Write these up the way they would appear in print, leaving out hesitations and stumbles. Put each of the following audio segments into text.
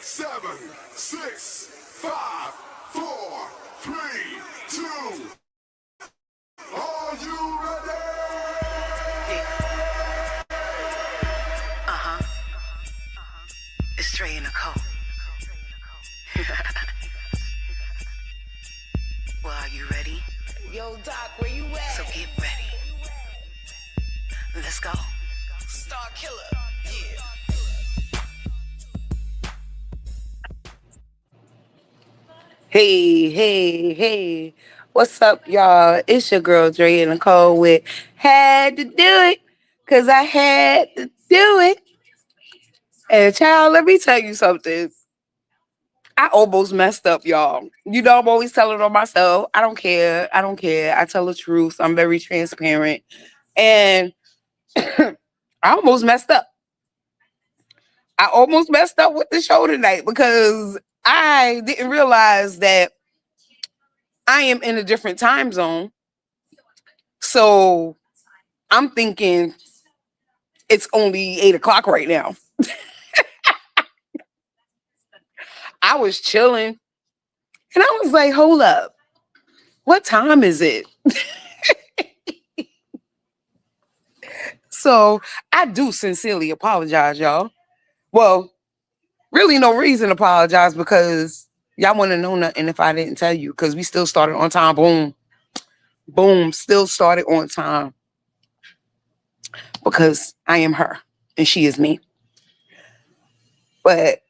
7, 6, 5, 4, 3, 2. Are you ready? It's Drea Nicole. Well, are you ready? Yo, Doc, where you at? So get ready. Let's go. Star Killer. Yeah. Hey, hey, hey. What's up, y'all? It's your girl, Drea Nicole with Had to Do It, because I had to do it. And, child, let me tell you something. I almost messed up, y'all. You know, I'm always telling on myself. I don't care. I don't care. I tell the truth. I'm very transparent. And I almost messed up. I almost messed up with the show tonight because I didn't realize that I am in a different time zone. So I'm thinking it's only 8 o'clock right now. I was chilling and I was like, hold up. What time is it? So I do sincerely apologize, y'all. Well, really no reason to apologize because y'all wouldn't know nothing if I didn't tell you because we still started on time. Boom. Boom. Still started on time because I am her and she is me. But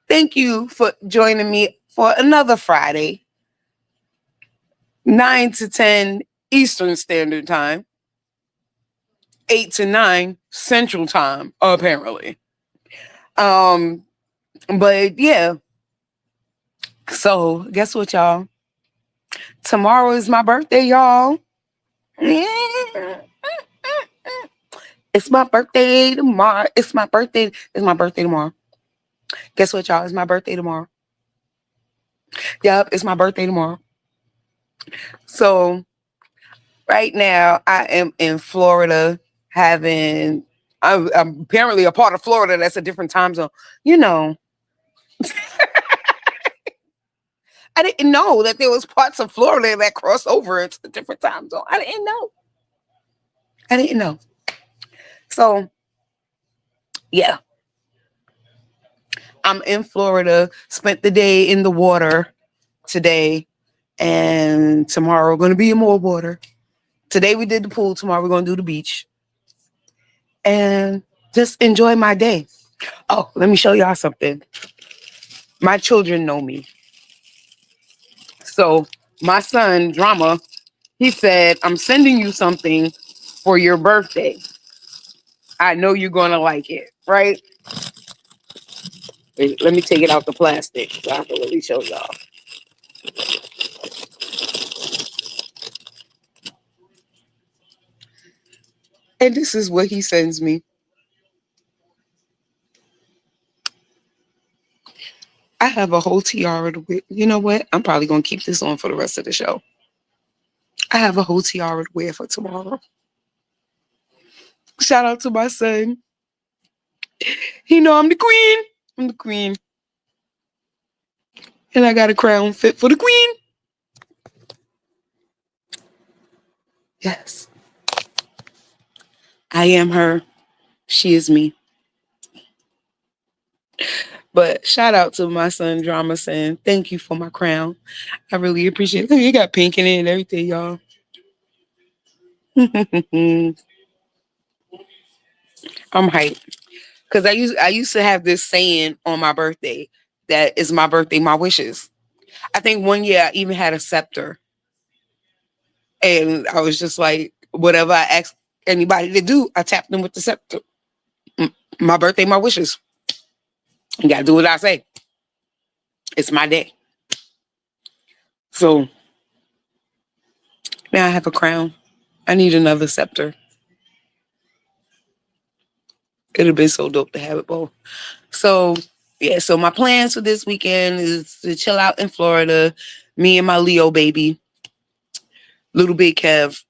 thank you for joining me for another Friday, 9 to 10 Eastern Standard Time, 8 to 9 Central Time, apparently. Um, but yeah, so guess what, y'all? Tomorrow is my birthday, y'all. It's my birthday tomorrow. It's my birthday. It's my birthday tomorrow. Guess what, y'all? It's my birthday tomorrow. Yep, it's my birthday tomorrow. So right now I am in Florida having I'm apparently a part of Florida that's a different time zone. You know, I didn't know that there was parts of Florida that cross over into a different time zone. I didn't know. I didn't know. So yeah, I'm in Florida. Spent the day in the water today, and tomorrow going to be in more water. Today we did the pool. Tomorrow we're going to do the beach, and just enjoy my day. Oh, let me show y'all something. My children know me. So my son, Drama, he said, I'm sending you something for your birthday. I know you're going to like it, right? Wait, let me take it out the plastic so I can really show y'all. And this is what he sends me. I have a whole tiara to wear. You know what? I'm probably going to keep this on for the rest of the show. I have a whole tiara to wear for tomorrow. Shout out to my son. He know I'm the queen. I'm the queen. And I got a crown fit for the queen. Yes. I am her. She is me. But shout out to my son, Drama, saying thank you for my crown. I really appreciate it. Look, you got pink in it and everything, y'all. I'm hyped. Because I used to have this saying on my birthday that is my birthday, my wishes. I think one year I even had a scepter. And I was just like, whatever I asked anybody to do, I tapped them with the scepter. My birthday, my wishes. You gotta do what I say. It's my day. So now I have a crown. I need another scepter. It'd have been so dope to have it both. So yeah, so my plans for this weekend is to chill out in Florida. Me and my Leo baby, little big Kev,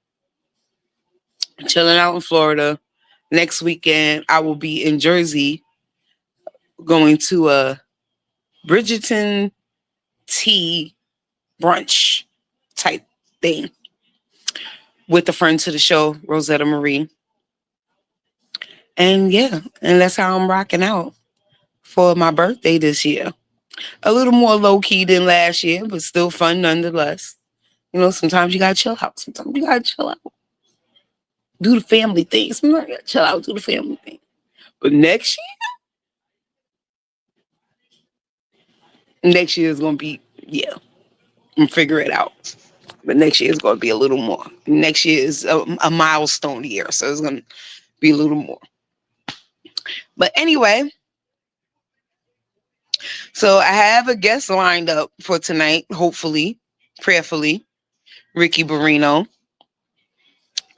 chilling out in Florida. Next weekend, I will be in Jersey going to a Bridgerton tea brunch type thing with a friend to the show, Rosetta Marie. And yeah, and that's how I'm rocking out for my birthday this year. A little more low key than last year, but still fun nonetheless. You know, sometimes you gotta chill out. Sometimes you gotta chill out. Do the family thing. Sometimes you gotta chill out, do the family thing. But next year is gonna be, yeah, and figure it out. But next year is gonna be a little more. Next year is a milestone year, so it's gonna be a little more. But anyway, so I have a guest lined up for tonight, hopefully, prayerfully, Ricky Barrino.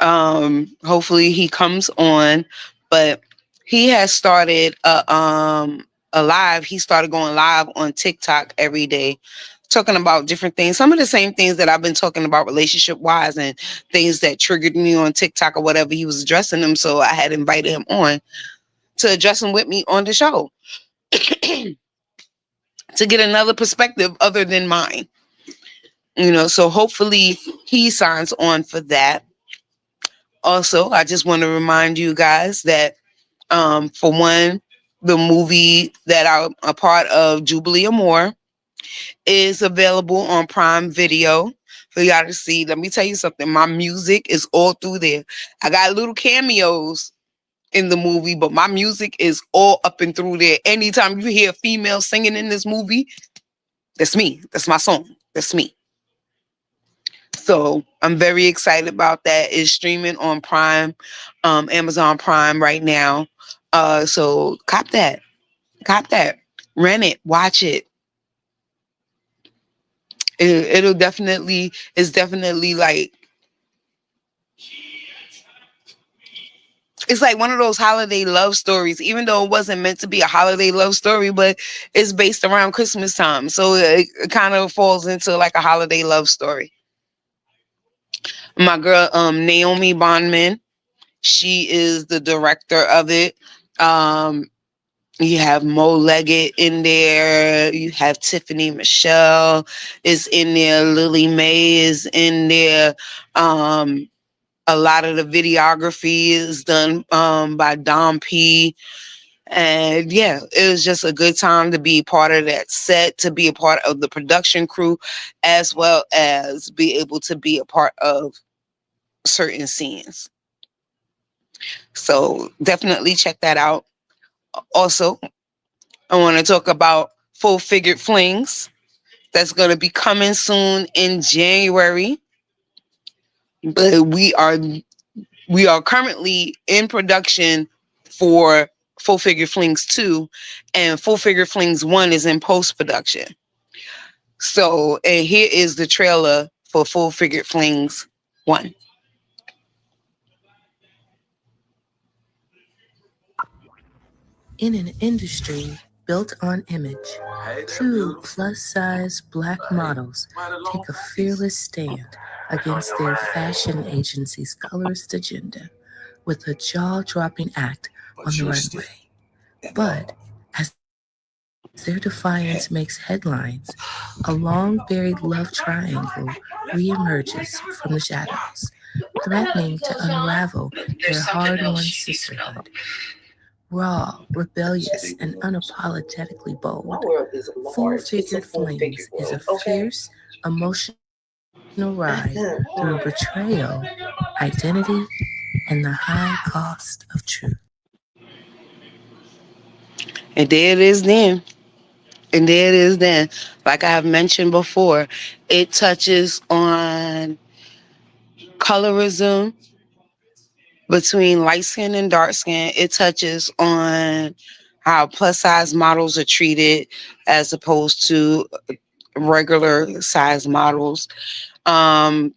Hopefully he comes on, but he has started a live. He started going live on TikTok every day, talking about different things. Some of the same things that I've been talking about relationship wise and things that triggered me on TikTok or whatever. He was addressing them, so I had invited him on to address them with me on the show to get another perspective other than mine. You know, so hopefully he signs on for that. Also, I just want to remind you guys that, for one, the movie that I'm a part of, Jubilee Amore, is available on Prime Video for y'all to see. Let me tell you something. My music is all through there. I got little cameos in the movie, but my music is all up and through there. Anytime you hear a female singing in this movie, that's me. That's my song. That's me. So I'm very excited about that. It's streaming on Prime, Amazon Prime right now. So cop that, rent it, watch it. It'll definitely, it's definitely like, it's like one of those holiday love stories, even though it wasn't meant to be a holiday love story, but it's based around Christmas time. So it kind of falls into like a holiday love story. My girl, Naomi Bondman, she is the director of it. Um, you have Mo Leggett in there. You have Tiffany Michelle is in there. Lily Mae is in there. A lot of the videography is done by Dom P. And yeah, it was just a good time to be part of that set, to be a part of the production crew, as well as be able to be a part of certain scenes. So definitely check that out. Also, I want to talk about Full Figured Flings. That's going to be coming soon in January. But we are currently in production for Full Figure Flings 2, and Full Figure Flings 1 is in post production. So, and here is the trailer for Full Figure Flings 1. In an industry built on image, two plus-size black models take a fearless stand against their fashion agency's colorist agenda with a jaw-dropping act on the runway. But as their defiance makes headlines, a long-buried love triangle reemerges from the shadows, threatening to unravel their hard-won sisterhood. Raw, rebellious, and unapologetically bold, Full Figured Flings is a fierce, emotional ride through betrayal, identity, and the high cost of truth. And there it is then. And there it is then. Like I have mentioned before, it touches on colorism between light skin and dark skin. It touches on how plus size models are treated as opposed to regular size models. Um,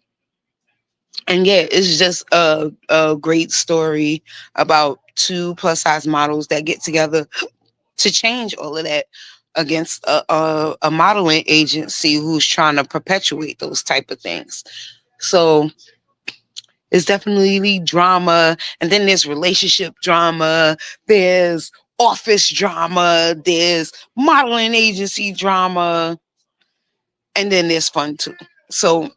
and yeah, it's just a great story about two plus size models that get together to change all of that against a modeling agency who's trying to perpetuate those type of things. So it's definitely drama, and then there's relationship drama. There's office drama, there's modeling agency drama, and then there's fun too. So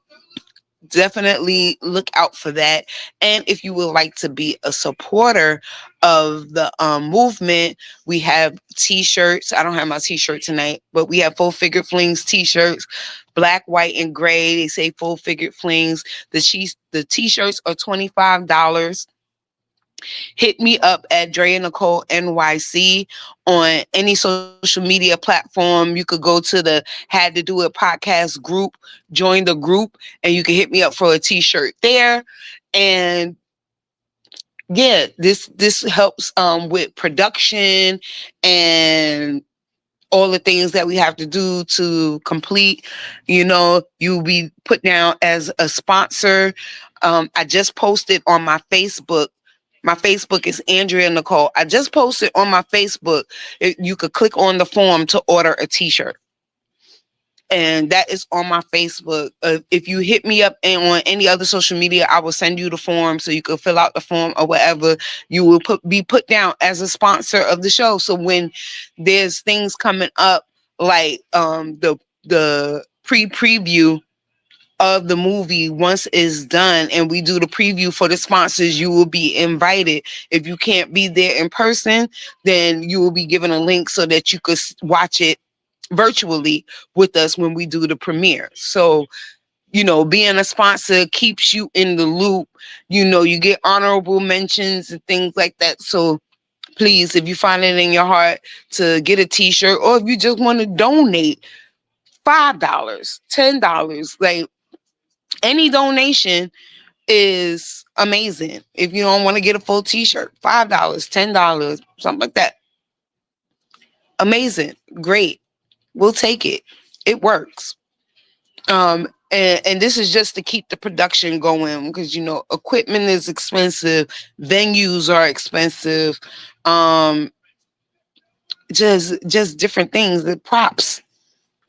definitely look out for that. And if you would like to be a supporter of the movement, we have t-shirts. I don't have my t-shirt tonight, but we have Full Figure Flings t-shirts, black, white, and gray. They say Full Figure Flings. The t-shirts are $25. Hit me up at Drea Nicole NYC on any social media platform. You could go to the Had to Do It podcast group, join the group, and you can hit me up for a t-shirt there. And yeah, this helps with production and all the things that we have to do to complete. You'll be put down as a sponsor. I just posted on my Facebook. My Facebook is Andrea Nicole. I just posted on my Facebook. You could click on the form to order a t-shirt. And that is on my Facebook. If you hit me up on any other social media, I will send you the form so you can fill out the form or whatever. You will be put down as a sponsor of the show. So when there's things coming up like the preview of the movie, once it's done and we do the preview for the sponsors, you will be invited. If you can't be there in person, then you will be given a link so that you could watch it virtually with us when we do the premiere. So, being a sponsor keeps you in the loop. You get honorable mentions and things like that. So please, if you find it in your heart to get a t-shirt, or if you just want to donate $5, $10, like any donation is amazing. If you don't want to get a full t-shirt, $5, $10, something like that. Amazing. Great. We'll take it. It works. And this is just to keep the production going because equipment is expensive, venues are expensive, just different things, the props,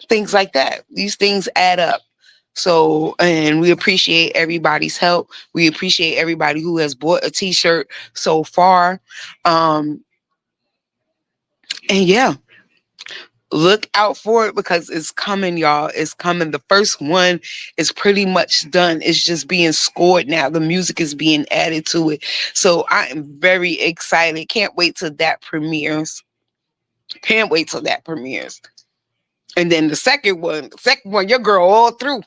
things like that. These things add up. So, and we appreciate everybody's help. We appreciate everybody who has bought a t-shirt so far. And yeah, look out for it because it's coming, y'all. It's coming. The first one is pretty much done. It's just being scored now. The music is being added to it. So I am very excited. Can't wait till that premieres. Can't wait till that premieres. And then the second one, your girl all through.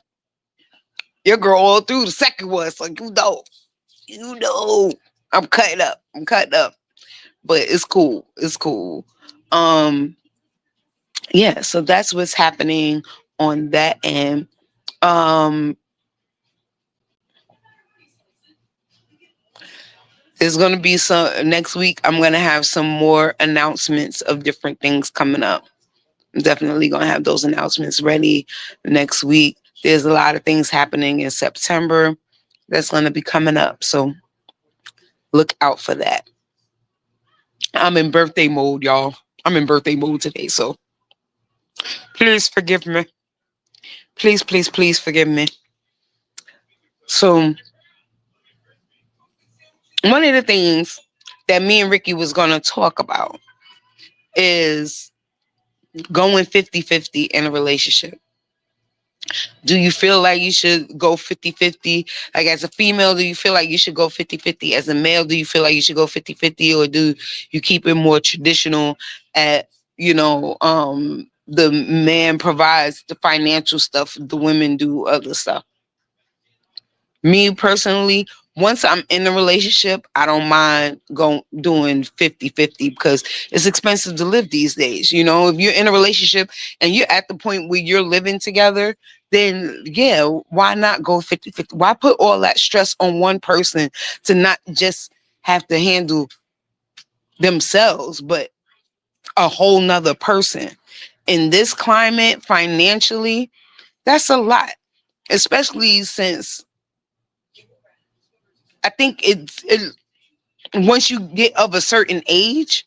Your girl all through the second one. So I'm cutting up. But it's cool. It's cool. Yeah, so that's what's happening on that end. There's gonna be some next week. I'm gonna have some more announcements of different things coming up. I'm definitely gonna have those announcements ready next week. There's a lot of things happening in September that's gonna be coming up. So look out for that. I'm in birthday mode, y'all. I'm in birthday mode today, so please forgive me. Please, please, please forgive me. So one of the things that me and Ricky was going to talk about is going 50-50 in a relationship. Do you feel like you should go 50-50? Like as a female, do you feel like you should go 50-50? As a male, do you feel like you should go 50-50? Or do you keep it more traditional at, the man provides the financial stuff, the women do other stuff? Me personally, once I'm in a relationship, I don't mind doing 50-50 because it's expensive to live these days. If you're in a relationship and you're at the point where you're living together, then yeah, why not go 50-50? Why put all that stress on one person to not just have to handle themselves, but a whole nother person? In this climate, financially, that's a lot, especially since I think once you get of a certain age,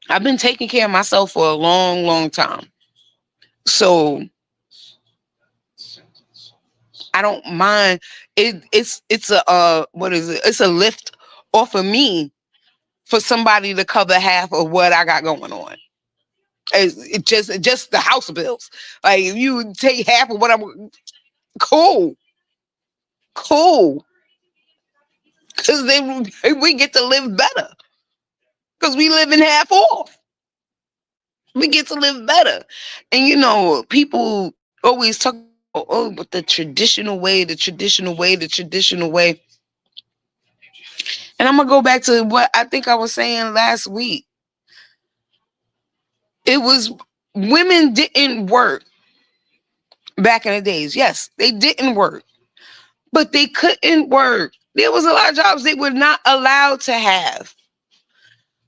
I've been taking care of myself for a long, long time. So I don't mind. It's a what is it? It's a lift off of me for somebody to cover half of what I got going on. It just the house bills. Like if you take half of what I'm cool. Because then we get to live better. Because we live in half off. We get to live better. And you know, people always talk about, oh, but the traditional way. And I'm gonna go back to what I think I was saying last week. It was women didn't work back in the days. Yes, they didn't work, but they couldn't work. There was a lot of jobs they were not allowed to have.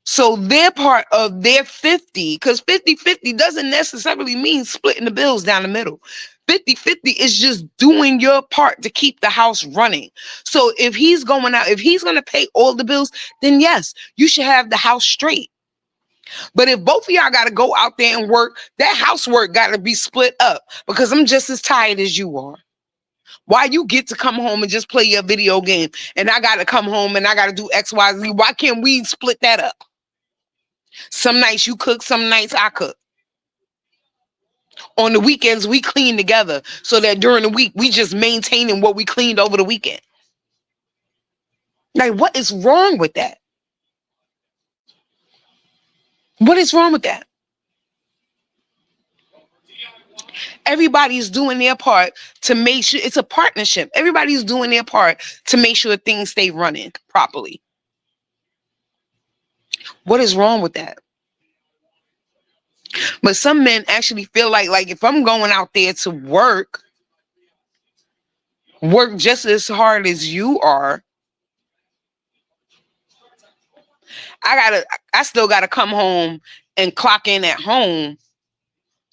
So their part of their 50, because 50-50 doesn't necessarily mean splitting the bills down the middle. 50-50 is just doing your part to keep the house running. So if he's going out, if he's going to pay all the bills, then yes, you should have the house straight. But if both of y'all got to go out there and work, that housework got to be split up because I'm just as tired as you are. Why you get to come home and just play your video game and I got to come home and I got to do X, Y, Z? Why can't we split that up? Some nights you cook, some nights I cook. On the weekends, we clean together so that during the week, we just maintaining what we cleaned over the weekend. Like, what is wrong with that? What is wrong with that? Everybody's doing their part to make sure it's a partnership. Everybody's doing their part to make sure things stay running properly. What is wrong with that? But some men actually feel like if I'm going out there to work just as hard as you are, I still gotta come home and clock in at home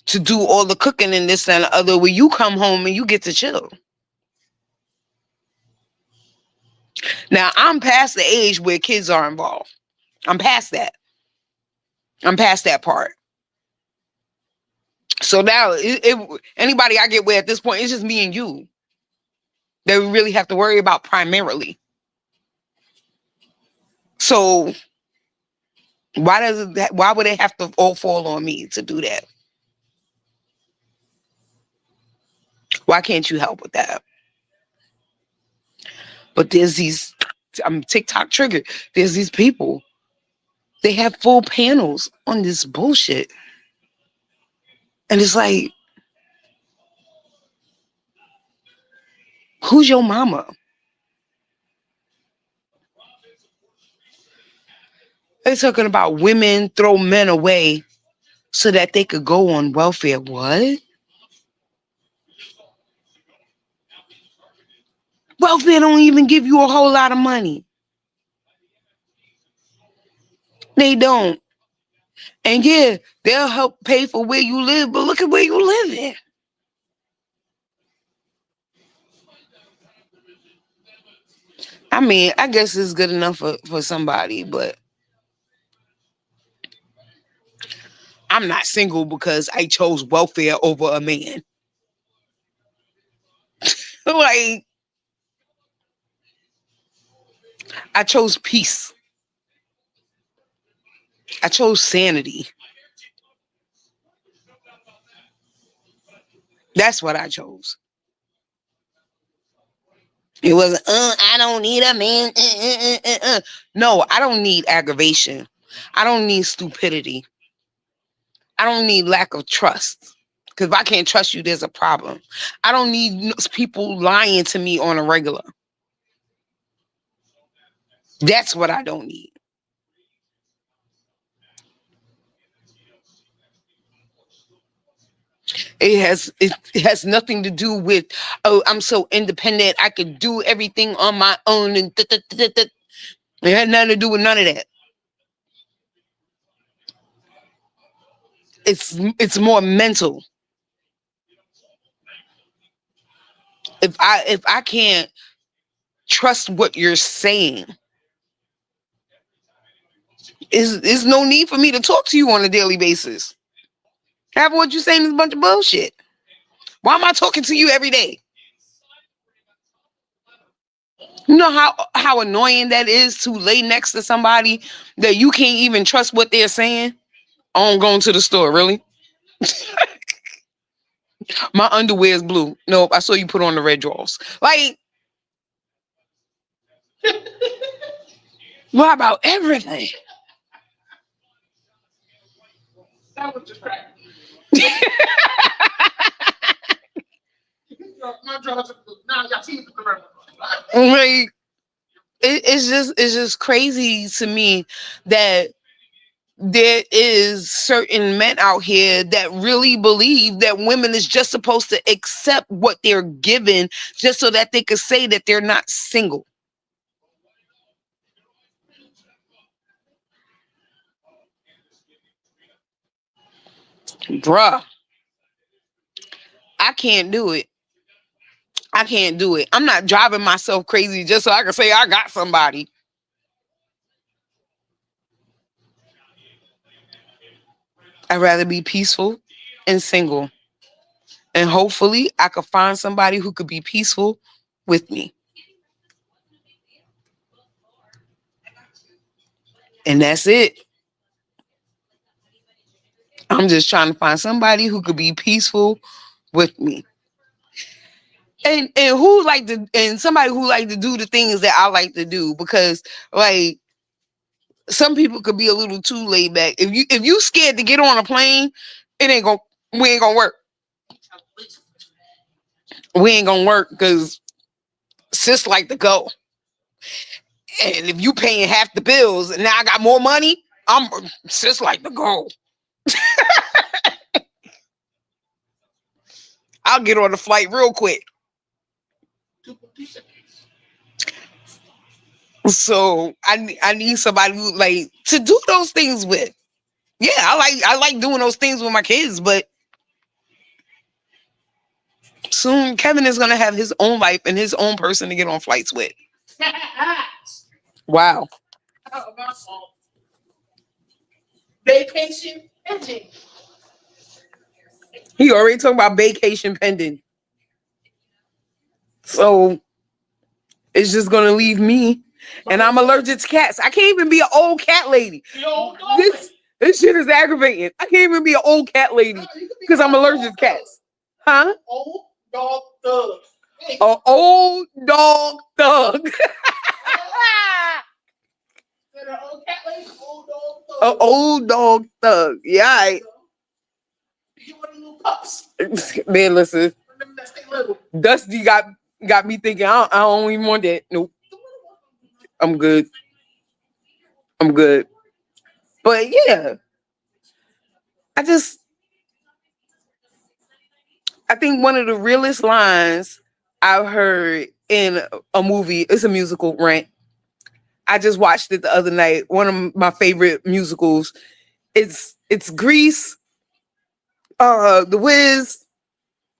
to do all the cooking and this and the other, where you come home and you get to chill. Now, I'm past the age where kids are involved. I'm past that. I'm past that part. So now, anybody I get with at this point, it's just me and you that we really have to worry about primarily. So why would it have to all fall on me to do that? Why can't you help with that? But there's these, I'm TikTok triggered. There's these people. They have full panels on this bullshit. And it's like, who's your mama? They're talking about women throw men away so that they could go on welfare. What? Welfare don't even give you a whole lot of money. They don't. And yeah, they'll help pay for where you live, but look at where you live in. I mean, I guess it's good enough for somebody, but I'm not single because I chose welfare over a man. Like, I chose peace. I chose sanity. That's what I chose. It wasn't, I don't need a man. No, I don't need aggravation. I don't need stupidity. I don't need lack of trust. Because if I can't trust you, there's a problem. I don't need people lying to me on a regular. That's what I don't need. It has nothing to do with, oh, I'm so independent, I could do everything on my own, and it had nothing to do with none of that. It's more mental. If I can't trust what you're saying, is no need for me to talk to you on a daily basis. Half of what you're saying is a bunch of bullshit. Why am I talking to you every day? You know how annoying that is to lay next to somebody that you can't even trust what they're saying? Oh, I'm going to the store, really? My underwear is blue. Nope, I saw you put on the red drawers. Like, what about everything? That was just right. Like, it's just crazy to me that there is certain men out here that really believe that women is just supposed to accept what they're given just so that they could say that they're not single. Bruh, I can't do it. I can't do it. I'm not driving myself crazy just so I can say I got somebody. I'd rather be peaceful and single. And hopefully I could find somebody who could be peaceful with me. And that's it. I'm just trying to find somebody who could be peaceful with me. And who like to and somebody who like to do the things that I like to do, because like some people could be a little too laid back. If you scared to get on a plane, it ain't gonna we ain't gonna work. We ain't gonna work because sis like to go. And if you paying half the bills and now I got more money, I'm sis like to go. I'll get on the flight real quick. So I need somebody who like to do those things with. Yeah, I like doing those things with my kids, but soon Kevin is gonna have his own life and his own person to get on flights with. Wow. Vacation pending. He already talking about vacation pending. So it's just gonna leave me, and I'm allergic to cats. I can't even be an old cat lady. This shit is aggravating. I can't even be an old cat lady because I'm allergic to cats. Huh? Old dog thug. An old dog thug. An old dog thug. Yeah. Man, listen. Dusty got me thinking. I don't even want that. Nope. I'm good. I'm good. But yeah, I think one of the realest lines I've heard in a movie is a musical, Rent. I just watched it the other night. One of my favorite musicals. It's Grease, The Wiz,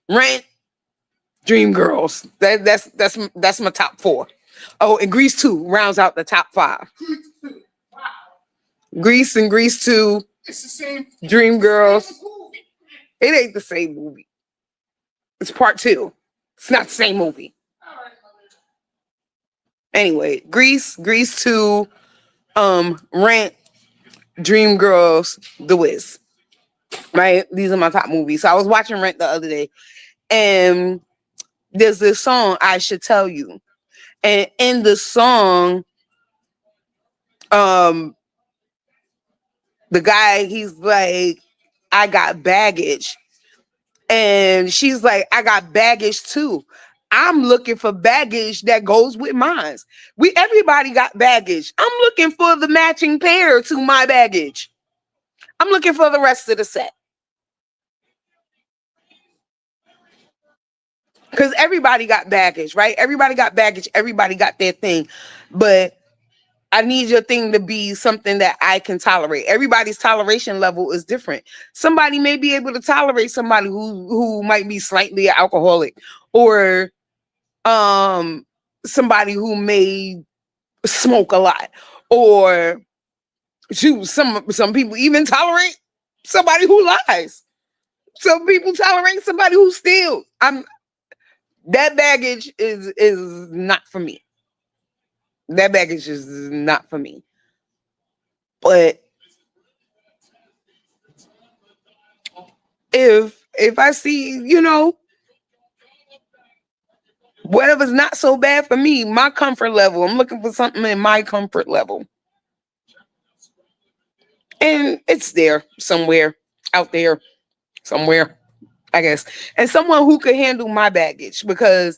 Rent, Dreamgirls. That's my top four. Oh, and Grease 2 rounds out the top five. Grease and Grease 2. It's the same. Dreamgirls. It ain't the same movie. It's part 2. It's not the same movie. Anyway, Grease 2, Rent, Dreamgirls, The Wiz. Right? These are my top movies. So I was watching Rent the other day, and there's this song, I Should Tell You. And in the song, the guy, he's like, I got baggage. And she's like, I got baggage too. I'm looking for baggage that goes with mine. Everybody got baggage. I'm looking for the matching pair to my baggage. I'm looking for the rest of the set. Because everybody got baggage, right? Everybody got baggage. Everybody got their thing. But I need your thing to be something that I can tolerate. Everybody's toleration level is different. Somebody may be able to tolerate somebody who might be slightly alcoholic, or somebody who may smoke a lot, or shoot, some people even tolerate somebody who lies. Some people tolerate somebody who steals. That baggage is not for me. That baggage is not for me. But if I see, whatever's not so bad for me, my comfort level, I'm looking for something in my comfort level. And it's there somewhere, out there, somewhere, I guess. And someone who could handle my baggage, because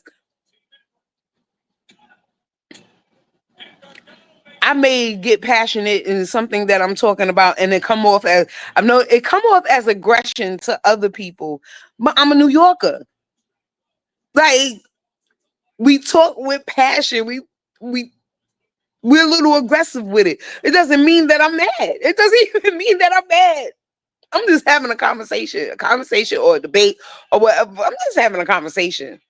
I may get passionate in something that I'm talking about and it come off as, I know it come off as aggression to other people. But I'm a New Yorker. Like, we talk with passion. We we're a little aggressive with it. It doesn't mean that I'm mad. It doesn't even mean that I'm mad. I'm just having a conversation or a debate or whatever. I'm just having a conversation.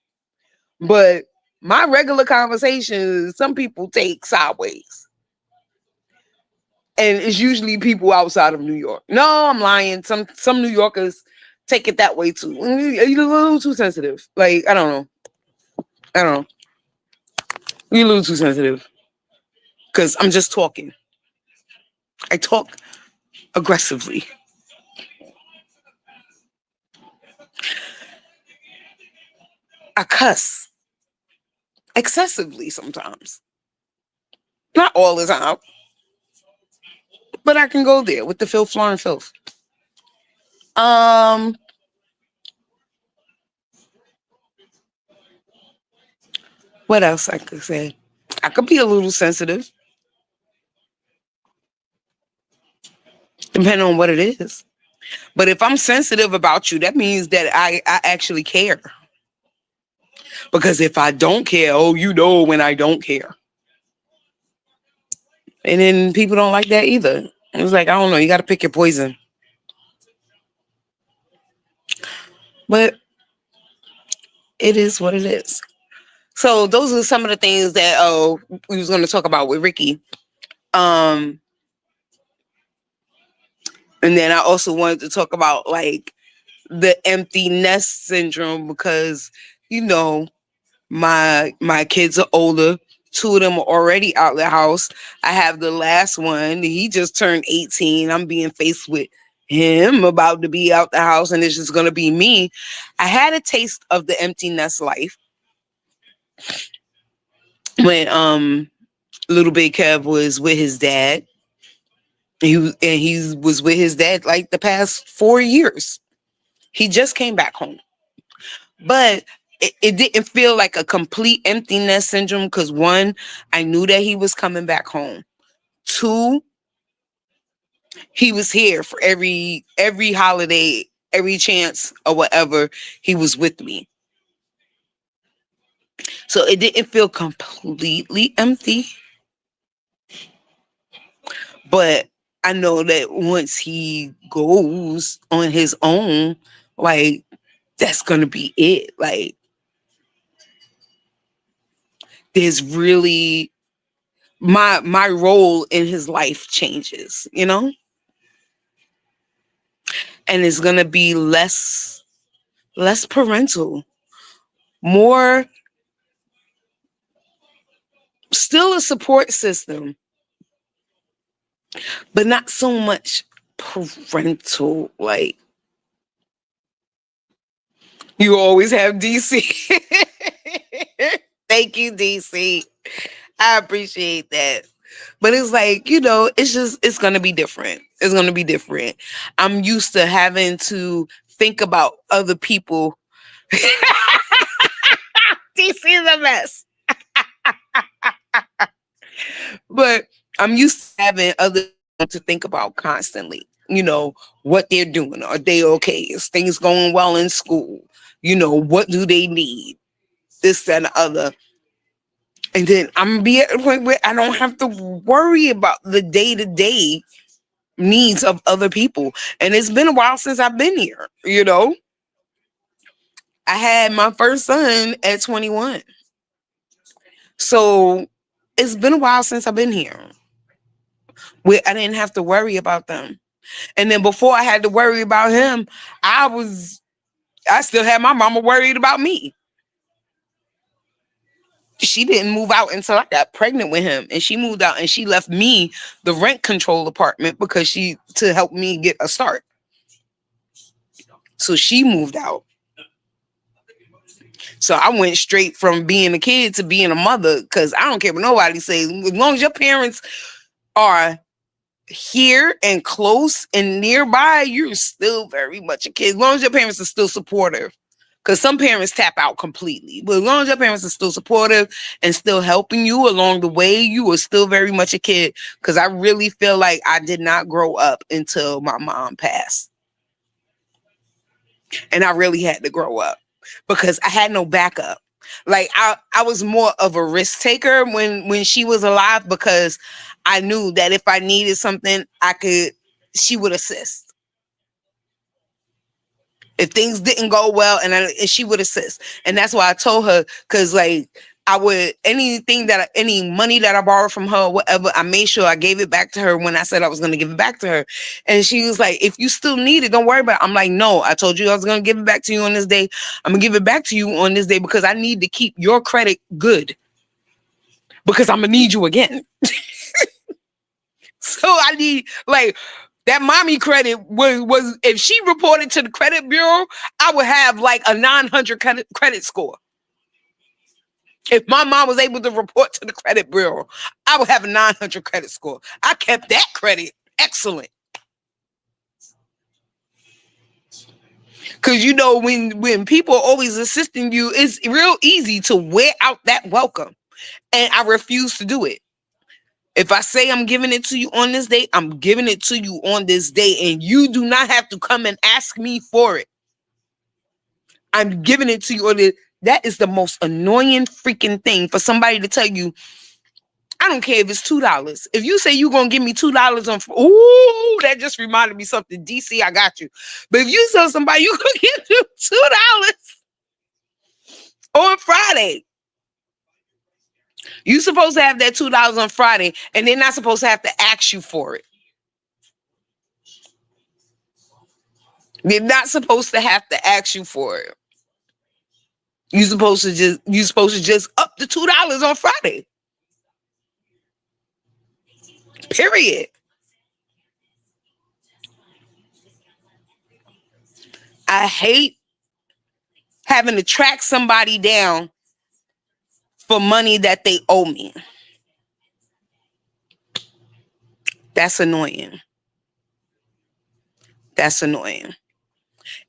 But my regular conversations, some people take sideways. And it's usually people outside of New York. No, I'm lying. Some New Yorkers take it that way too. You're a little too sensitive. Like, I don't know. I don't know. You're a little too sensitive. Because I'm just talking. I talk aggressively. I cuss excessively sometimes. Not all the time. But I can go there with the filth, floor, and filth. Um, what else I could say? I could be a little sensitive, depending on what it is. But if I'm sensitive about you, that means that I actually care. Because if I don't care, oh, you know when I don't care. And then people don't like that either. It's like, I don't know, you got to pick your poison. But it is what it is. So those are some of the things that we was going to talk about with Ricky. And then I also wanted to talk about like the empty nest syndrome, because my kids are older. 2 of them are already out of the house. I have the last one. He just turned 18. I'm being faced with him about to be out the house, and it's just gonna be me. I had a taste of the empty nest life when little big Kev was with his dad. He was with his dad like the past 4 years. He just came back home. But it didn't feel like a complete emptiness syndrome, because 1, I knew that he was coming back home. 2, he was here for every holiday, every chance or whatever. He was with me. So it didn't feel completely empty. But I know that once he goes on his own, like, that's gonna be it. Like, there's really my role in his life changes, and it's gonna be less parental, more still a support system, but not so much parental. Like, you always have DC. Thank you, DC. I appreciate that. But it's like, it's going to be different. It's going to be different. I'm used to having to think about other people. DC is a mess. But I'm used to having other people to think about constantly. What they're doing. Are they okay? Is things going well in school? What do they need? This, that, and the other. And then I'm going to be at a point where I don't have to worry about the day-to-day needs of other people. And it's been a while since I've been here, I had my first son at 21. So it's been a while since I've been here, where I didn't have to worry about them. And then before I had to worry about him, I still had my mama worried about me. She didn't move out until I got pregnant with him, and she moved out and she left me the rent control apartment because she to help me get a start. So she moved out. So I went straight from being a kid to being a mother because I don't care what nobody says. As long as your parents are here and close and nearby, you're still very much a kid. As long as your parents are still supportive. Because some parents tap out completely. But as long as your parents are still supportive and still helping you along the way, you are still very much a kid. Because I really feel like I did not grow up until my mom passed. And I really had to grow up because I had no backup. Like I was more of a risk taker when she was alive because I knew that if I needed something, she would assist. If things didn't go well, and she would assist. And that's why I told her, because like I would, any money that I borrowed from her, whatever, I made sure I gave it back to her when I said I was going to give it back to her. And she was like, if you still need it, don't worry about it. I'm like, no, I told you I was going to give it back to you on this day. I'm going to give it back to you on this day because I need to keep your credit good because I'm going to need you again. So I need, like, that mommy credit was if she reported to the credit bureau, I would have like a 900 credit score. If my mom was able to report to the credit bureau, I would have a 900 credit score. I kept that credit excellent. Because, you know, when people are always assisting you, it's real easy to wear out that welcome. And I refuse to do it. If I say I'm giving it to you on this day, I'm giving it to you on this day. And you do not have to come and ask me for it. I'm giving it to you on this. That is the most annoying freaking thing for somebody to tell you. I don't care if it's $2. If you say you're going to give me $2 on, ooh, that just reminded me something. DC, I got you. But if you tell somebody you're going to give them $2 on Friday, you're supposed to have that $2 on Friday, and they're not supposed to have to ask you for it. They're not supposed to have to ask you for it. You're supposed to just up the $2 on Friday. Period. I hate having to track somebody down for money that they owe me. That's annoying. That's annoying.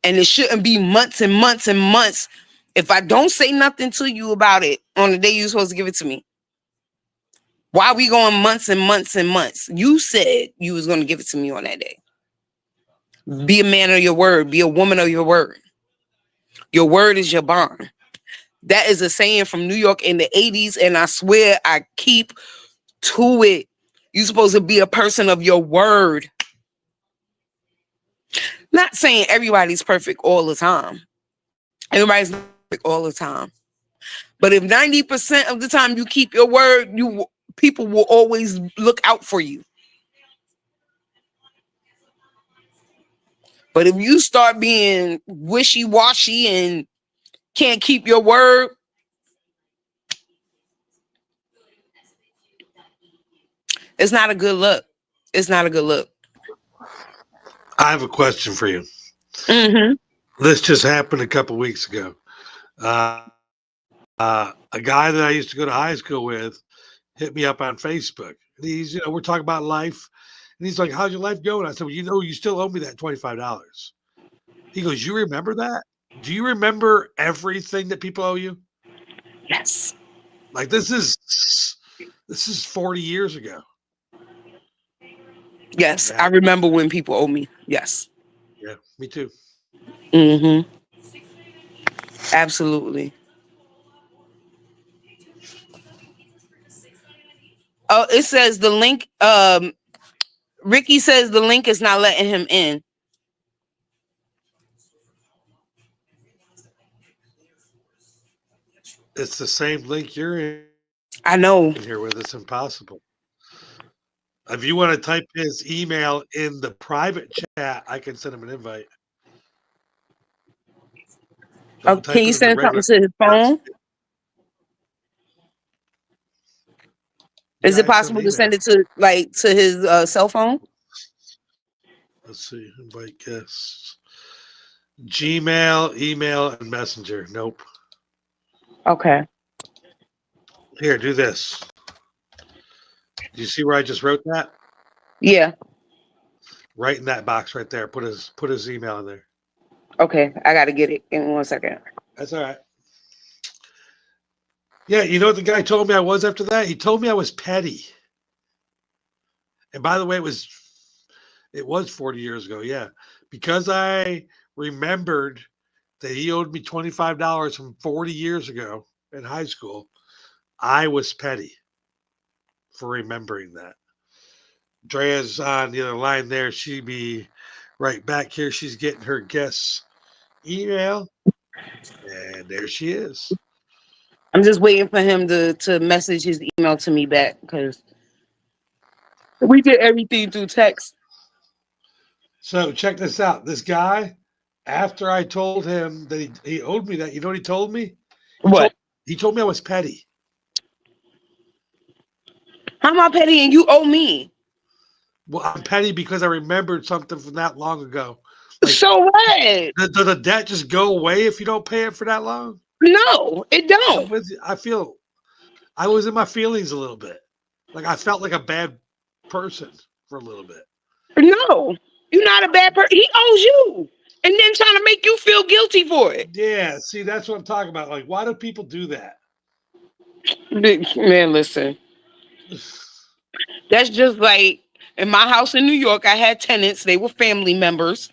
And it shouldn't be months and months and months if I don't say nothing to you about it on the day you're supposed to give it to me. Why are we going months and months and months? You said you was going to give it to me on that day. Be a man of your word. Be a woman of your word. Your word is your bond. That is a saying from New York in the 80s, and I swear I keep to it. You're supposed to be a person of your word. Not saying everybody's perfect all the time. Everybody's not perfect all the time. But if 90% of the time you keep your word, people will always look out for you. But if you start being wishy-washy and can't keep your word, it's not a good look. It's not a good look. I have a question for you. Mm-hmm. This just happened a couple weeks ago. A guy that I used to go to high school with hit me up on Facebook. And he's, we're talking about life. And he's like, how's your life going? I said, well, you still owe me that $25. He goes, you remember that? Do you remember everything that people owe you? Yes. Like this is 40 years ago. Yes, Yeah. I remember when people owe me. Yes. Yeah, me too. Mm-hmm. Absolutely. Oh, it says the link. Ricky says the link is not letting him in. It's the same link you're in I know. here with. It's impossible. If you want to type his email in the private chat, I can send him an invite. Oh, Don't can type you it in the send something regular. to his phone? Is it Guys, send possible the to email. send it to his cell phone? Let's see. Invite guests. Gmail, email, and Messenger. Nope. Okay. Here, do this. Do you see where I just wrote that? Yeah. Right in that box right there. Put his email in there. Okay. I got to get it in 1 second. That's all right. Yeah, you know what the guy told me I was after that? He told me I was petty. And by the way, it was 40 years ago. Yeah, because I remembered that he owed me $25 from 40 years ago in high school. I was petty for remembering that. Drea's on the other line there. She'd be right back here. She's getting her guest's email, and there she is. I'm just waiting for him to message his email to me back because we did everything through text. So check this out. This guy, after I told him that he owed me that, you know what he told me? He told What? he told me I was petty. How am I petty and you owe me? Well, I'm petty because I remembered something from that long ago. Like, So what? does the debt just go away if you don't pay it for that long? No, it I'm don't. with you. I feel I was in my feelings a little bit. Like I felt like a bad person for a little bit. No, you're not a bad person. He owes you, and then trying to make you feel guilty for it. Yeah, see, that's what I'm talking about. Like, why do people do that? Man, listen. That's just like in my house in New York. I had tenants. They were family members.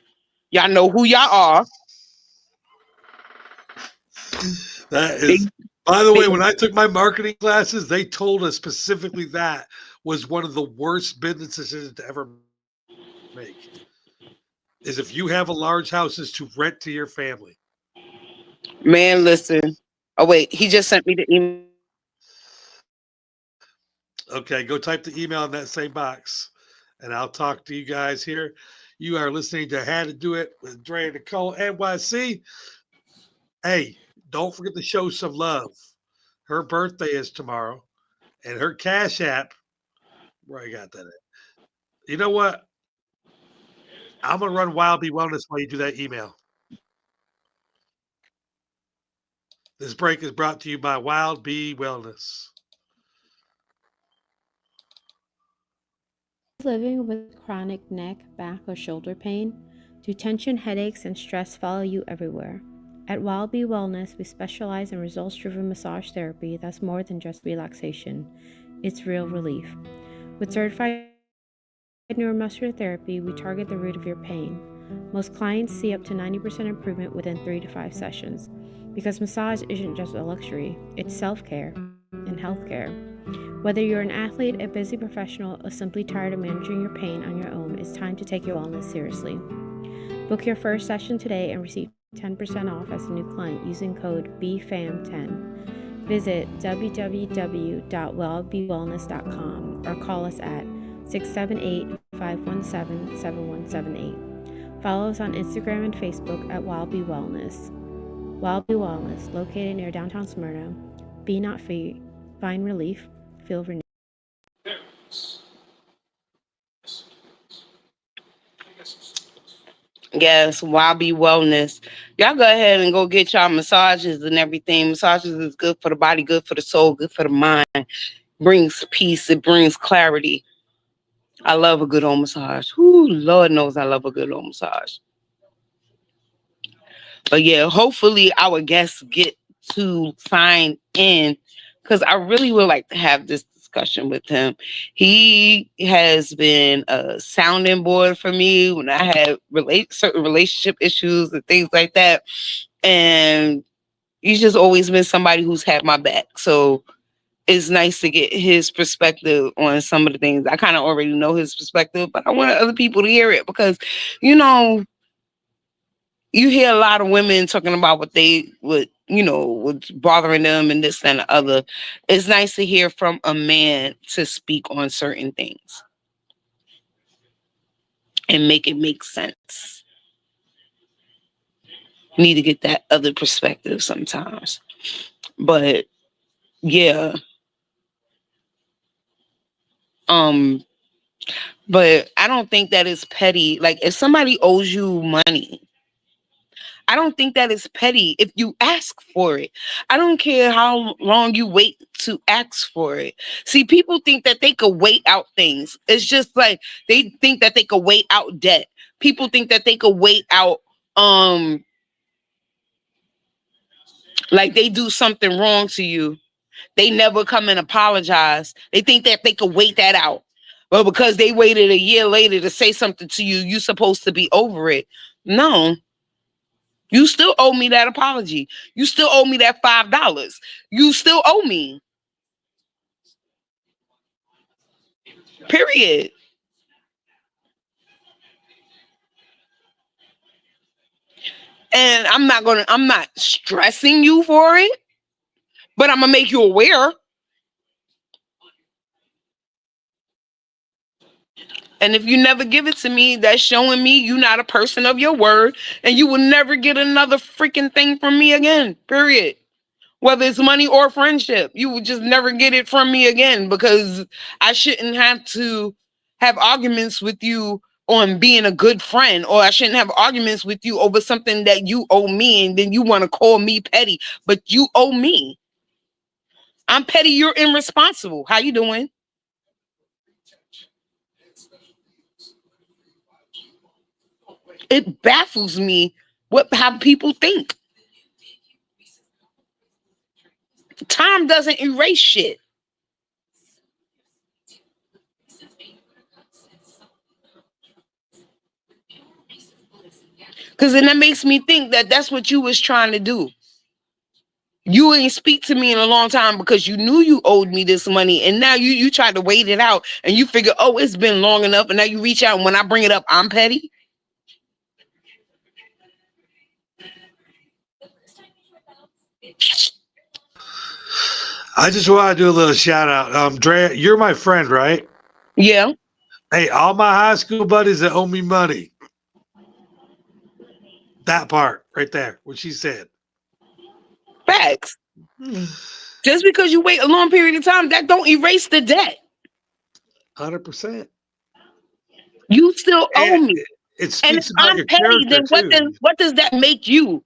Y'all know who y'all are. That They, is, by the they, way, when I took my marketing classes, they told us specifically that was one of the worst business decisions to ever make. Is if you have a large house, is to rent to your family. man, listen. Oh wait, he just sent me the email. Okay, go type the email in that same box, and I'll talk to you guys here. You are listening to How to Do It with Drea Nicole NYC. Hey, don't forget to show some love. Her birthday is tomorrow, and her Cash App. Where I got that at? You know what? I'm gonna run Wild Bee Wellness while you do that email. This break is brought to you by Wild Bee Wellness. Living with chronic neck, back, or shoulder pain? Do tension, headaches, and stress follow you everywhere? At Wild Bee Wellness, we specialize in results driven massage therapy that's more than just relaxation, it's real relief. With certified neuromuscular therapy, we target the root of your pain. Most clients see up to 90% improvement within 3 to 5 sessions because massage isn't just a luxury, it's self care and health care. Whether you're an athlete, a busy professional, or simply tired of managing your pain on your own, it's time to take your wellness seriously. Book your first session today and receive 10% off as a new client using code BFAM10. Visit www.wellbewellness.com or call us at 678-517-7178. Follow us on Instagram and Facebook at Wild Bee Wellness. Wild Bee Wellness, located near downtown Smyrna. Be not free. Find relief. Feel renewed. Yes, Wabi Wellness. Y'all go ahead and go get y'all massages and everything. Massages is good for the body, good for the soul, good for the mind. Brings peace. It brings clarity. I love a good old massage. Whoo, Lord knows I love a good old massage. But yeah, hopefully our guests get to sign in because I really would like to have this discussion with him. He has been a sounding board for me when I had certain relationship issues and things like that. And he's just always been somebody who's had my back. So it's nice to get his perspective on some of the things. I kind of already know his perspective, but I want other people to hear it because, you know, you hear a lot of women talking about what's bothering them and this and the other. It's nice to hear from a man to speak on certain things and make it make sense. You need to get that other perspective sometimes. But yeah, But I don't think that is petty. Like, if somebody owes you money, I don't think that is petty if you ask for it. I don't care how long you wait to ask for it. See, people think that they could wait out things. It's just like they think that they could wait out debt. People think that they could wait out like they do something wrong to you. They never come and apologize. They think that they could wait that out. But because they waited a year later to say something to you, you're supposed to be over it. No. You still owe me that apology. You still owe me that $5. You still owe me. Period. And I'm not stressing you for it, but I'm gonna make you aware. And if you never give it to me, that's showing me you're not a person of your word, and you will never get another freaking thing from me again. Period. Whether it's money or friendship, you would just never get it from me again, because I shouldn't have to have arguments with you on being a good friend, or I shouldn't have arguments with you over something that you owe me, and then you want to call me petty, but you owe me. I'm petty, you're irresponsible. How you doing? It baffles me how people think. Time doesn't erase shit. Because then that makes me think that that's what you was trying to do. You ain't speak to me in a long time because you knew you owed me this money, and now you tried to wait it out, and you figure, oh, it's been long enough, and now you reach out, and when I bring it up, I'm petty. I just want to do a little shout out. Drea, you're my friend, right? Yeah. Hey, all my high school buddies that owe me money. That part right there, what she said. Facts. Just because you wait a long period of time, that don't erase the debt. 100%. You still owe me. It And if speaks about I'm your petty, character then too. what does that make you?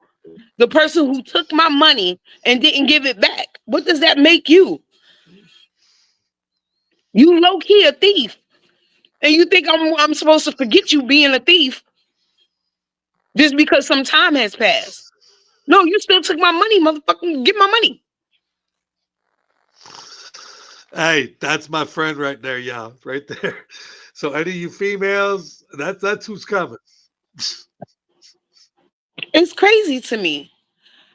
The person who took my money and didn't give it back. What does that make you? You low-key a thief. And you think I'm supposed to forget you being a thief just because some time has passed. No, you still took my money, motherfucker. Get my money. Hey, that's my friend right there, y'all. Right there. So any of you females, that's who's coming. It's crazy to me.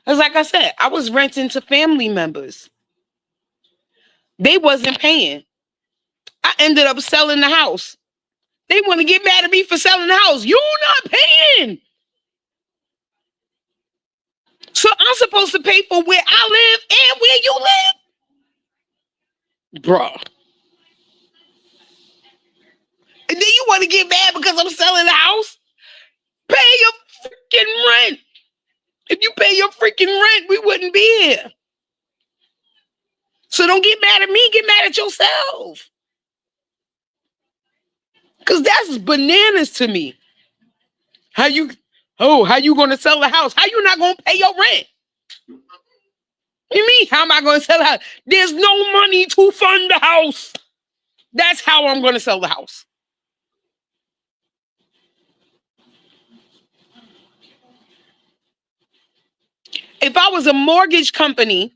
Because like I said, I was renting to family members. They wasn't paying. I ended up selling the house. They want to get mad at me for selling the house. You not paying. So I'm supposed to pay for where I live and where you live? Bruh. And then you want to get mad because I'm selling the house? Pay your freaking rent. If you pay your freaking rent, we wouldn't be here. So don't get mad at me, get mad at yourself. Because that's bananas to me. How you gonna sell the house? How you not gonna pay your rent? You mean, how am I gonna sell the house? There's no money to fund the house. That's how I'm gonna sell the house. If I was a mortgage company,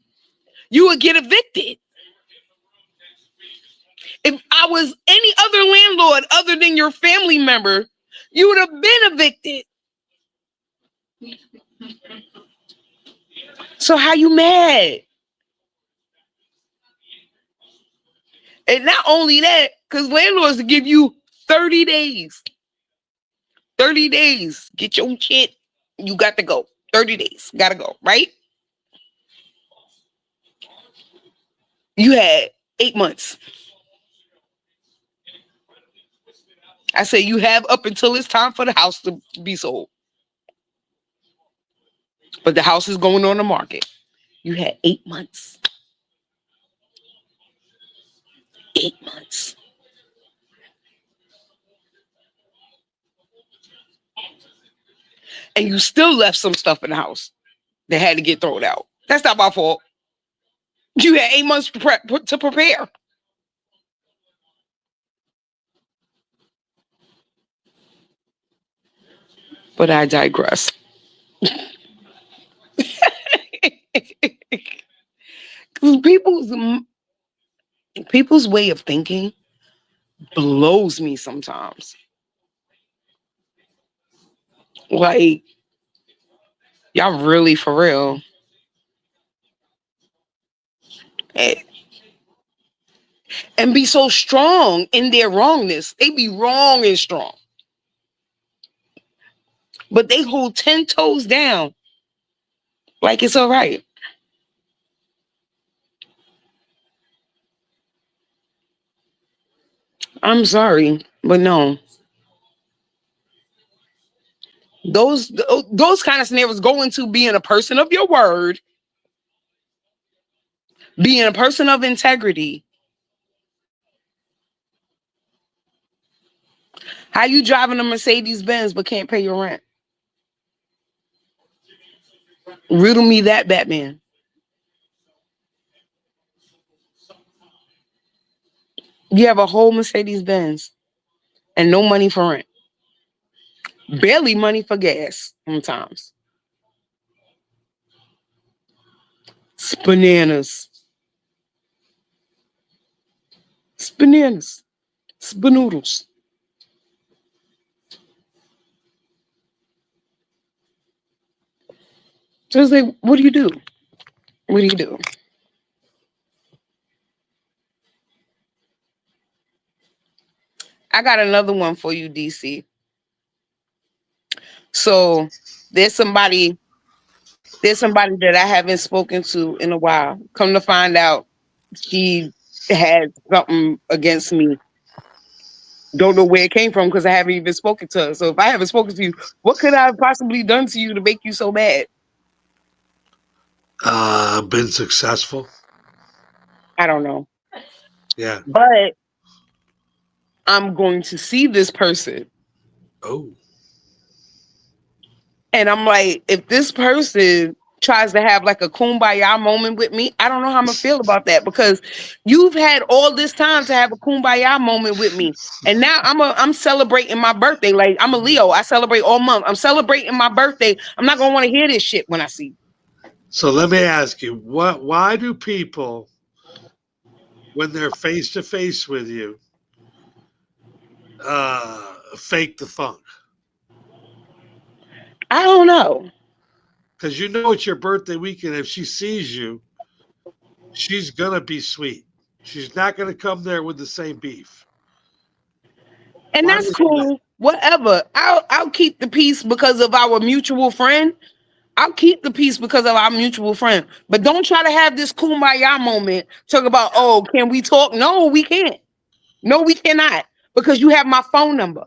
you would get evicted. If I was any other landlord other than your family member, you would have been evicted. So how you mad? And not only that, because landlords give you 30 days. 30 days. Get your shit. You got to go. 30 days. Gotta go, right? You had 8 months. I say you have up until it's time for the house to be sold. But the house is going on the market. You had 8 months. 8 months. and you still left some stuff in the house that had to get thrown out. That's not my fault. You had 8 months to prepare. But I digress. people's people's way of thinking blows me sometimes. Like, y'all really for real. Eh, And be so strong in their wrongness. They be wrong and strong. But they hold 10 toes down like it's all right. I'm sorry, but no. Those kind of scenarios go into being a person of your word, being a person of integrity. How you driving a Mercedes Benz but can't pay your rent? Riddle me that, Batman. You have a whole Mercedes Benz and no money for rent. Barely money for gas sometimes. It's bananas. It's bananas. It's banoodles. So it's like, what do you do? What do you do? I got another one for you, DC. So there's somebody that I haven't spoken to in a while. Come to find out, she had something against me. Don't know where it came from because I haven't even spoken to her. So if I haven't spoken to you, what could I have possibly done to you to make you so mad? Been successful. I don't know. Yeah. But I'm going to see this person. Oh. And I'm like, if this person tries to have like a kumbaya moment with me, I don't know how I'm gonna feel about that because you've had all this time to have a kumbaya moment with me. And now I'm celebrating my birthday. Like, I'm a Leo. I celebrate all month. I'm celebrating my birthday. I'm not gonna want to hear this shit when I see you. So let me ask you, why do people, when they're face to face with you, fake the funk? I don't know. Because you know it's your birthday weekend. If she sees you, she's gonna be sweet. She's not gonna come there with the same beef. And Why that's does that? cool. Whatever. I'll keep the peace because of our mutual friend. I'll keep the peace because of our mutual friend. But don't try to have this kumbaya moment. Talk about, oh, can we talk? No, we can't. No, we cannot. Because you have my phone number.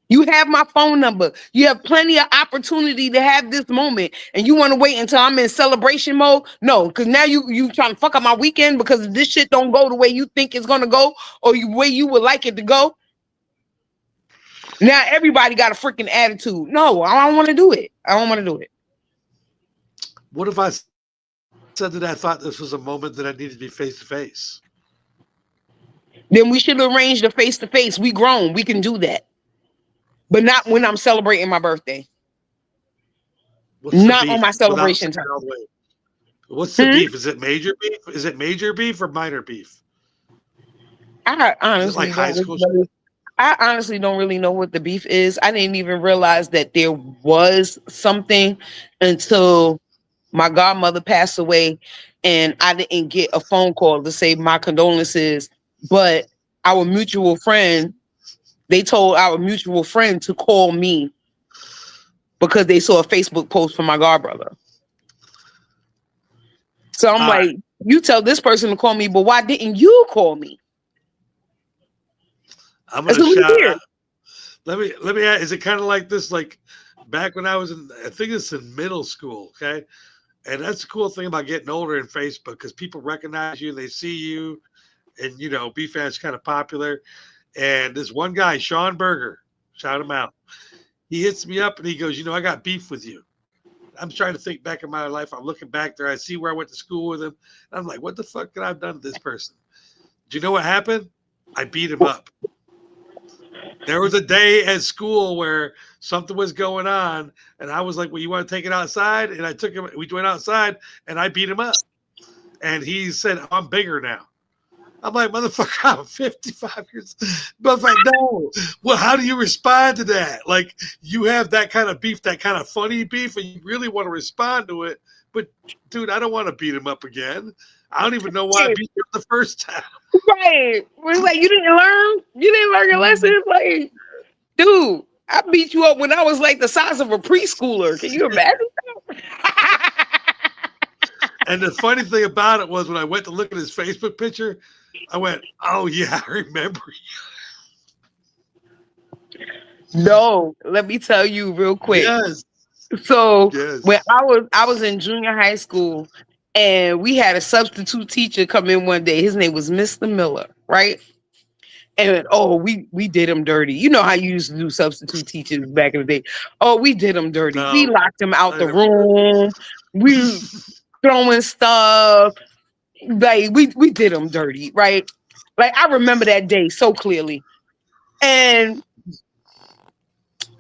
You have my phone number. You have plenty of opportunity to have this moment. And you want to wait until I'm in celebration mode? No, because now you trying to fuck up my weekend because this shit don't go the way you think it's gonna go or the way you would like it to go. Now everybody got a freaking attitude. No, I don't want to do it. I don't want to do it. What if I said that I thought this was a moment that I needed to be face to face? Then we should arrange the face to face. We grown. We can do that. But not when I'm celebrating my birthday. What's the Not on my beef? Without celebration saying time. it all the way. What's the Hmm? beef? Is it major beef? Is it major beef or minor beef? I Is it like honestly high don't really school know. shit? I honestly don't really know what the beef is. I didn't even realize that there was something until my godmother passed away and I didn't get a phone call to say my condolences. But our mutual friend, they told our mutual friend to call me because they saw a Facebook post from my godbrother. So I'm All right. like, you tell this person to call me, but why didn't you call me? I'm That's gonna really shout weird. out. Let me ask, is it kind of like this, like back when I was in, I think it's in middle school, okay? And that's the cool thing about getting older in Facebook because people recognize you, they see you, and you know, BFan's kind of popular. And this one guy, Sean Berger, shout him out. He hits me up and he goes, I got beef with you. I'm trying to think back in my life. I'm looking back there. I see where I went to school with him. And I'm like, what the fuck could I have done to this person? Do you know what happened? I beat him up. There was a day at school where something was going on, and I was like, well, you want to take it outside? And I took him, we went outside, and I beat him up. And he said, I'm bigger now. I'm like, motherfucker, I'm 55 years old. Motherfucker, no. Well, how do you respond to that? Like, you have that kind of beef, that kind of funny beef, and you really want to respond to it. But, dude, I don't want to beat him up again. I don't even know why I beat him the first time. Right. We're like, you didn't learn? You didn't learn your lesson? Like, dude, I beat you up when I was like the size of a preschooler. Can you imagine that? And the funny thing about it was when I went to look at his Facebook picture, I went, oh, yeah, I remember you. No, let me tell you real quick. Yes. So Yes. when I was in junior high school, and we had a substitute teacher come in one day. His name was Mr. Miller, right? And we did him dirty. You know how you used to do substitute teachers back in the day. Oh, we did him dirty. No, we locked him out I the never room. We throwing stuff. Like we did him dirty, right? Like I remember that day so clearly. And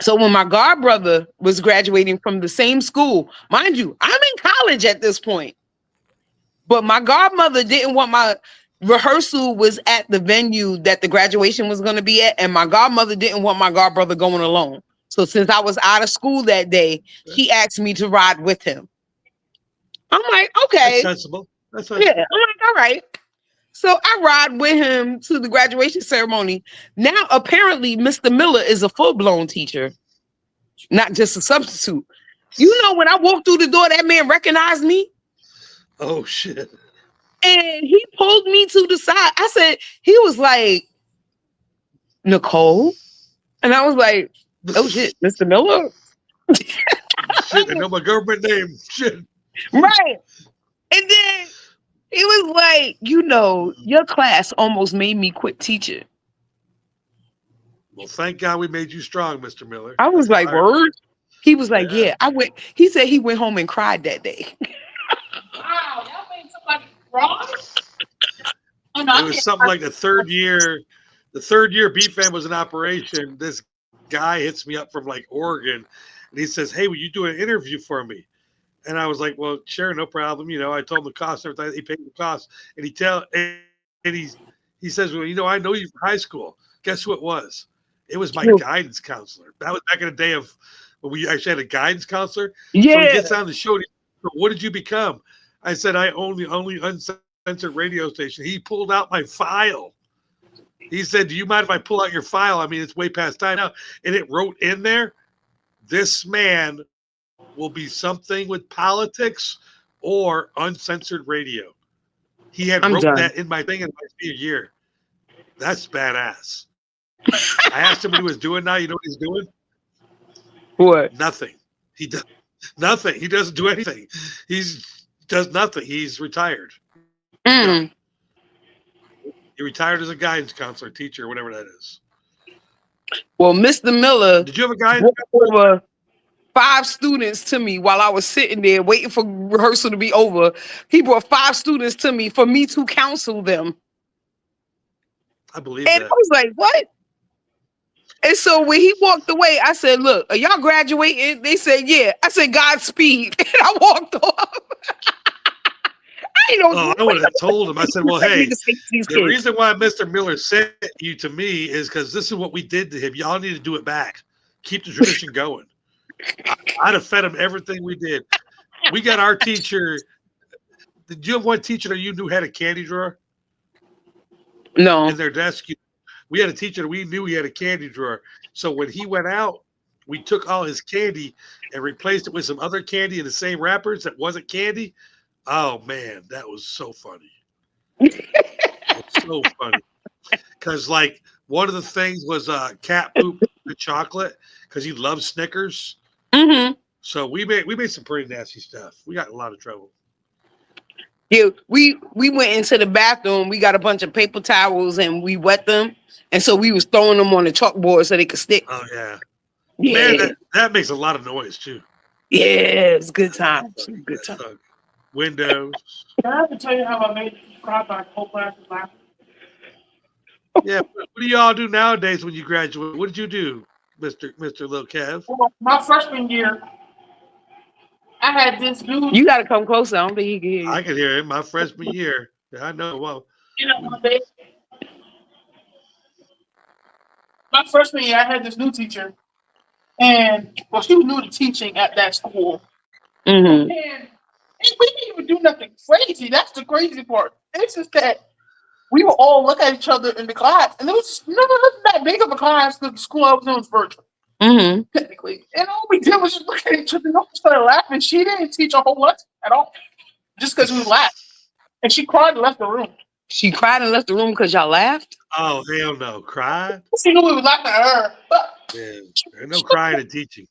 so when my god brother was graduating from the same school, mind you, I'm in college at this point. But my godmother didn't want my rehearsal was at the venue that the graduation was going to be at, and my godmother didn't want my godbrother going alone. So since I was out of school that day, she asked me to ride with him. I'm like, okay. That's sensible. That's sensible. Yeah, I'm like, all right. So I ride with him to the graduation ceremony. Now, apparently, Mr. Miller is a full-blown teacher, not just a substitute. You know, when I walked through the door, that man recognized me. Oh, shit. And he pulled me to the side. I said, he was like, Nicole? And I was like, oh, shit, Mr. Miller? Shit, I know my government name. Shit. Right. And then he was like, your class almost made me quit teaching. Well, thank God we made you strong, Mr. Miller. I was like, word? He was like, Yeah. He said he went home and cried that day. Wow, that made somebody cry? It was something like the third year BFAM was in operation. This guy hits me up from like Oregon and he says, hey, will you do an interview for me? And I was like, well, sure, no problem. I told him the cost, everything. He paid the cost. And he says, well, I know you from high school. Guess who it was? It was my guidance counselor. That was back in the day of when we actually had a guidance counselor. Yeah. So he gets on the show. What did you become? I said, I own the only uncensored radio station. He pulled out my file. He said, do you mind if I pull out your file? I mean, it's way past time now. And it wrote in there, this man will be something with politics or uncensored radio. He had wrote that in my thing, and it might be a year. That's badass. I asked him what he was doing now. You know what he's doing? What? Nothing. He does nothing. He doesn't do anything. Does nothing. He's retired. Mm. He retired as a guidance counselor, teacher, whatever that is. Well, Mr. Miller, did you have a guidance over 5 students to me while I was sitting there waiting for rehearsal to be over. He brought 5 students to me for me to counsel them. I believe and that. I was like, what? And so when he walked away, I said, look, are y'all graduating? They said, yeah. I said, Godspeed. And I walked off. I would have told him. I said, well, hey, the reason why Mr. Miller sent you to me is because this is what we did to him. Y'all need to do it back. Keep the tradition going. I'd have fed him everything we did. We got our teacher. Did you have one teacher that you knew had a candy drawer? No. In their desk. We had a teacher that we knew he had a candy drawer. So when he went out, we took all his candy and replaced it with some other candy in the same wrappers that wasn't candy. Oh, man, that was so funny. So funny. Because, like, one of the things was cat poop with chocolate because he loves Snickers. Mm-hmm. So we made some pretty nasty stuff. We got in a lot of trouble. Yeah, we went into the bathroom. We got a bunch of paper towels and we wet them. And so we was throwing them on the chalkboard so they could stick. Oh, yeah. Man, Yeah, that makes a lot of noise too. yeah, it's good times. Good times. Windows. Can I have to tell you how I made cry by whole class is laughing? Yeah. What do y'all do nowadays when you graduate? What did you do, Mister Lil Kev? Well, my freshman year, I had this dude, You gotta come closer. I don't think he can hear you. I could hear it my freshman year. Yeah, I know. Well, one day. My freshman year, I had this new teacher, and well, she was new to teaching at that school, Mm-hmm. and we didn't even do nothing crazy. That's the crazy part. It's just that we would all look at each other in the class, and it was never that big of a class because the school I was in was virtual, Mm-hmm. technically. And all we did was just look at each other and all started laughing. She didn't teach a whole lesson at all, just because we laughed. And she cried and left the room. She cried and left the room because y'all laughed. oh hell no, cried. She knew we were laughing at her, but Yeah, there's no crying and teaching.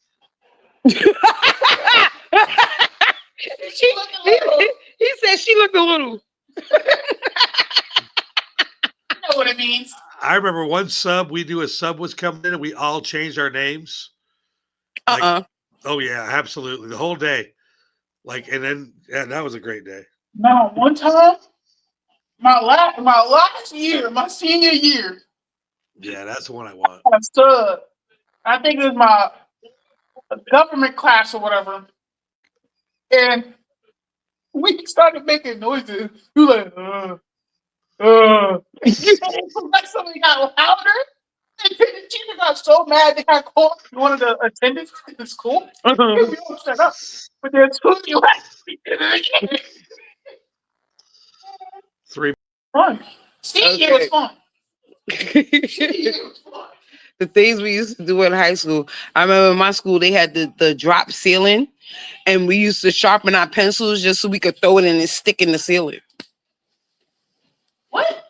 She, he said she looked a little. you know what it means. I remember one sub. We knew a sub was coming in, and we all changed our names. Oh yeah, absolutely. The whole day. And then that was a great day. Now, one time, my last year, my senior year, Yeah, that's the one I want. I stood. I think it was my government class or whatever, and we started making noises. We were like, like something got louder. And then the teacher got so mad they had called one of the attendants at the school. We all shut up. But then Tootie laughed. 3. Fun. Senior was fun. The things we used to do in high school. I remember in my school they had the drop ceiling, and we used to sharpen our pencils just so we could throw it in and stick in the ceiling. What?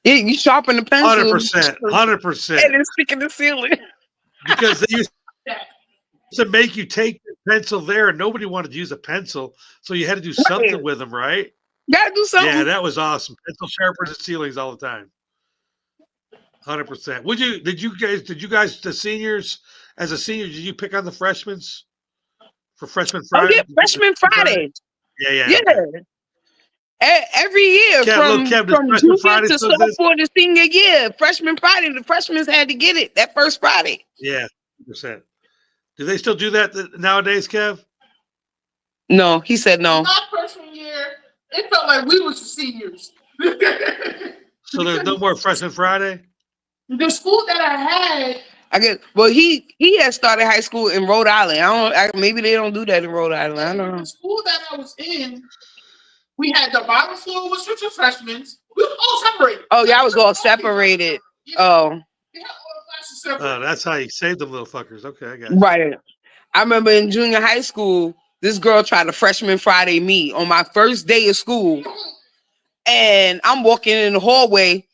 Yeah, you sharpen the pencil, 100%, and then stick in the ceiling. because they used to make you take the pencil there, and nobody wanted to use a pencil, so you had to do something with them, right? Gotta do something. Yeah, that was awesome. Pencil sharpeners and ceilings all the time. 100%. Did you guys, the seniors, as a senior, did you pick on the freshmen for Freshman Friday? Oh yeah, Freshman Friday. Yeah. Yeah. Okay. Every year from junior Friday to sophomore to senior year, Freshman Friday, the freshmen had to get it that first Friday. Yeah, 100%. Do they still do that nowadays, Kev? No, he said no. My freshman year, it felt like we was seniors. So there's no more Freshman Friday? The school that I had, I guess. Well, he had started high school in Rhode Island. Maybe they don't do that in Rhode Island. I don't know. The school that I was in, we had the bottom floor was for freshmen. We were all separated. Oh, y'all was all separated. Yeah. Oh. We had all the classes separated. Oh, that's how you saved them little fuckers. Okay, I got it. Right. I remember in junior high school, this girl tried to Freshman Friday me on my first day of school. And I'm walking in the hallway,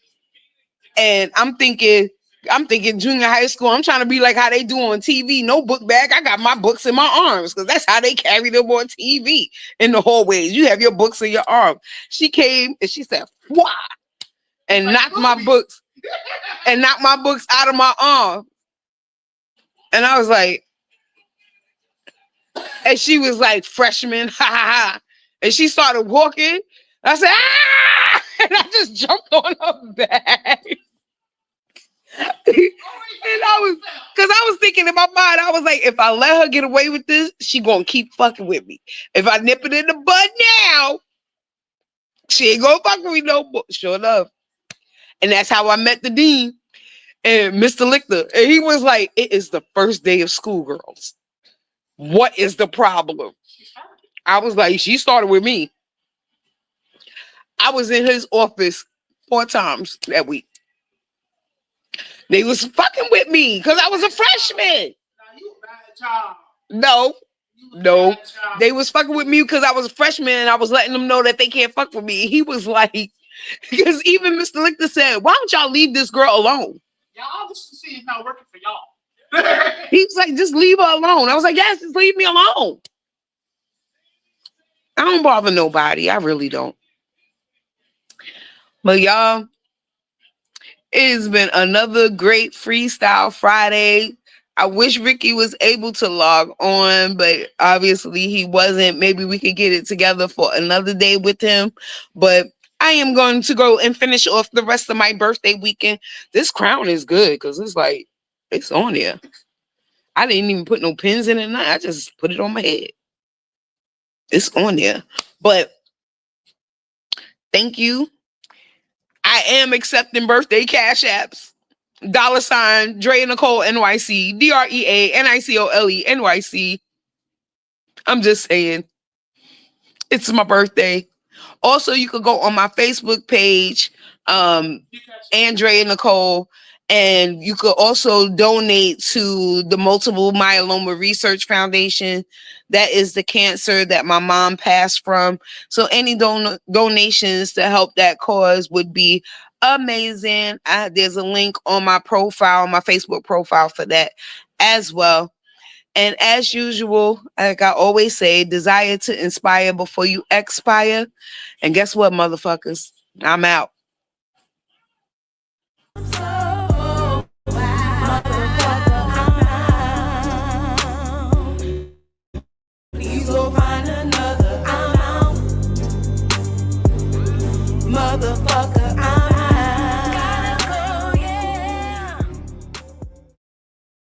and I'm thinking junior high school. I'm trying to be like how they do on TV. No book bag. I got my books in my arms because that's how they carry them on TV in the hallways. You have your books in your arm. She came and she said, "Why?" and knocked my books out of my arm. And I was like, and she was like, "Freshman, ha ha ha." And she started walking. I said, "Ah!" And I just jumped on her back. And I was thinking in my mind, I was like, if I let her get away with this, she gonna keep fucking with me. If I nip it in the bud now, she ain't gonna fuck with me no more. Sure enough. And that's how I met the dean and Mr. Lichter. And he was like, "It is the first day of school, girls. What is the problem?" I was like, "She started with me." I was in his office 4 times that week. They was fucking with me because I was a freshman. No. They was fucking with me because I was a freshman and I was letting them know that they can't fuck with me. He was like, because even Mr. Lichter said, "Why don't y'all leave this girl alone?" Y'all obviously see it's not working for y'all. He was like, "Just leave her alone." I was like, "Yes, just leave me alone." I don't bother nobody. I really don't. But y'all, it's been another great Freestyle Friday. I wish Ricky was able to log on, but obviously he wasn't. Maybe we could get it together for another day with him. But I am going to go and finish off the rest of my birthday weekend. This crown is good because it's like, it's on there. I didn't even put no pins in it. I just put it on my head. It's on there. But thank you. I am accepting birthday cash apps. $ Drea Nicole NYC, DreaNicole NYC. I'm just saying, it's my birthday. Also, you could go on my Facebook page, Drea Nicole, and you could also donate to the Multiple Myeloma Research Foundation. That is the cancer that my mom passed from. So any donations to help that cause would be amazing. There's a link on my profile, my Facebook profile for that as well. And as usual, like I always say, desire to inspire before you expire. And guess what, motherfuckers? I'm out. Please go find another. I'm out. Motherfucker,